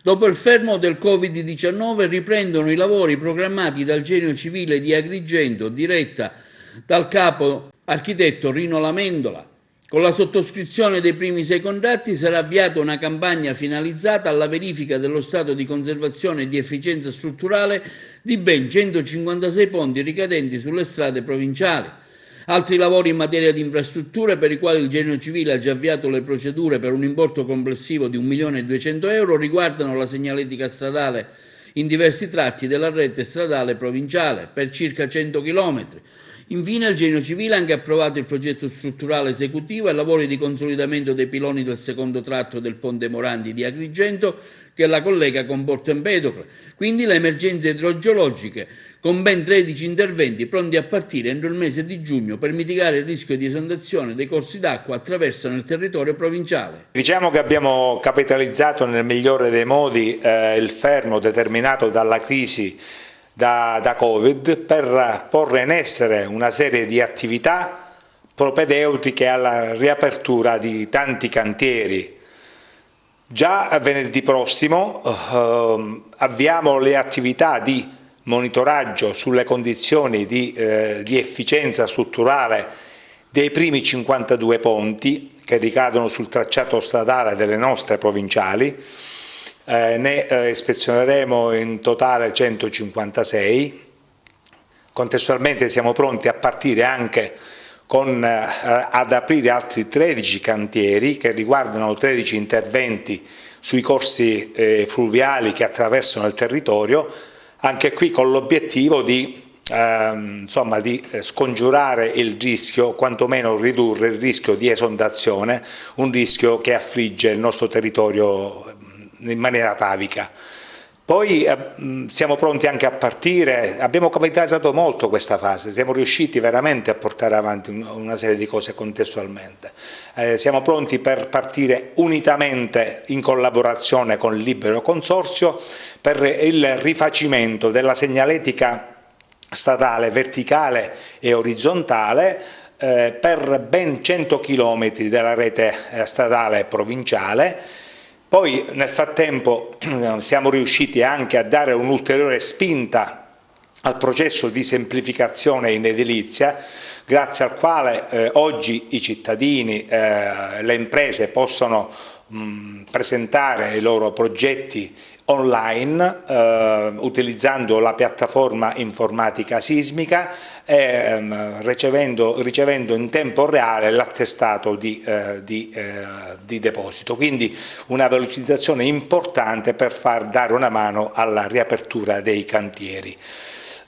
Dopo il fermo del Covid-19 riprendono i lavori programmati dal Genio Civile di Agrigento, diretta dal capo architetto Rino Lamendola. Con la sottoscrizione dei primi 6 contratti sarà avviata una campagna finalizzata alla verifica dello stato di conservazione e di efficienza strutturale di ben 156 ponti ricadenti sulle strade provinciali. Altri lavori in materia di infrastrutture, per i quali il Genio Civile ha già avviato le procedure per un importo complessivo di 1.200.000 €, riguardano la segnaletica stradale in diversi tratti della rete stradale provinciale per circa 100 km. Infine il Genio Civile ha anche approvato il progetto strutturale esecutivo e lavori di consolidamento dei piloni del secondo tratto del Ponte Morandi di Agrigento, che la collega con Porto Empedocle. Quindi le emergenze idrogeologiche, con ben 13 interventi pronti a partire entro il mese di giugno per mitigare il rischio di esondazione dei corsi d'acqua attraversano il territorio provinciale. Diciamo che abbiamo capitalizzato nel migliore dei modi il fermo determinato dalla crisi da Covid per porre in essere una serie di attività propedeutiche alla riapertura di tanti cantieri. Già venerdì prossimo avviamo le attività di monitoraggio sulle condizioni di efficienza strutturale dei primi 52 ponti che ricadono sul tracciato stradale delle nostre provinciali. Ne ispezioneremo in totale 156. Contestualmente siamo pronti a partire anche ad aprire altri 13 cantieri che riguardano 13 interventi sui corsi fluviali che attraversano il territorio, anche qui con l'obiettivo di scongiurare il rischio, quantomeno ridurre il rischio di esondazione, un rischio che affligge il nostro territorio in maniera atavica. Poi siamo pronti anche a partire, abbiamo capitalizzato molto questa fase, siamo riusciti veramente a portare avanti una serie di cose contestualmente. Siamo pronti per partire unitamente in collaborazione con il Libero Consorzio per il rifacimento della segnaletica statale verticale e orizzontale per ben 100 km della rete stradale provinciale. Poi nel frattempo siamo riusciti anche a dare un'ulteriore spinta al processo di semplificazione in edilizia, grazie al quale oggi i cittadini, le imprese possono presentare i loro progetti online utilizzando la piattaforma informatica sismica e ricevendo in tempo reale l'attestato di deposito, quindi una velocizzazione importante per dare una mano alla riapertura dei cantieri.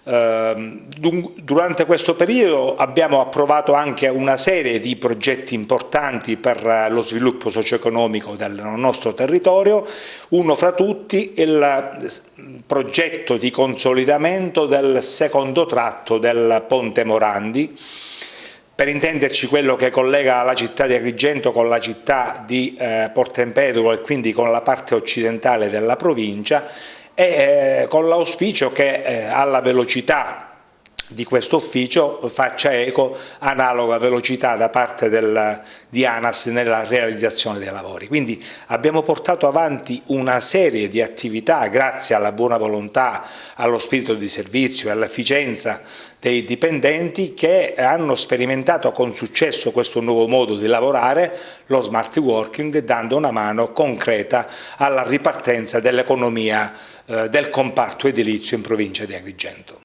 Durante questo periodo abbiamo approvato anche una serie di progetti importanti per lo sviluppo socio-economico del nostro territorio, uno fra tutti il progetto di consolidamento del secondo tratto del Ponte Morandi, per intenderci quello che collega la città di Agrigento con la città di Porto Empedocle e quindi con la parte occidentale della provincia, e con l'auspicio che alla velocità di questo ufficio faccia eco analoga velocità da parte di ANAS nella realizzazione dei lavori. Quindi abbiamo portato avanti una serie di attività grazie alla buona volontà, allo spirito di servizio e all'efficienza dei dipendenti che hanno sperimentato con successo questo nuovo modo di lavorare, lo smart working, dando una mano concreta alla ripartenza dell'economia del comparto edilizio in provincia di Agrigento.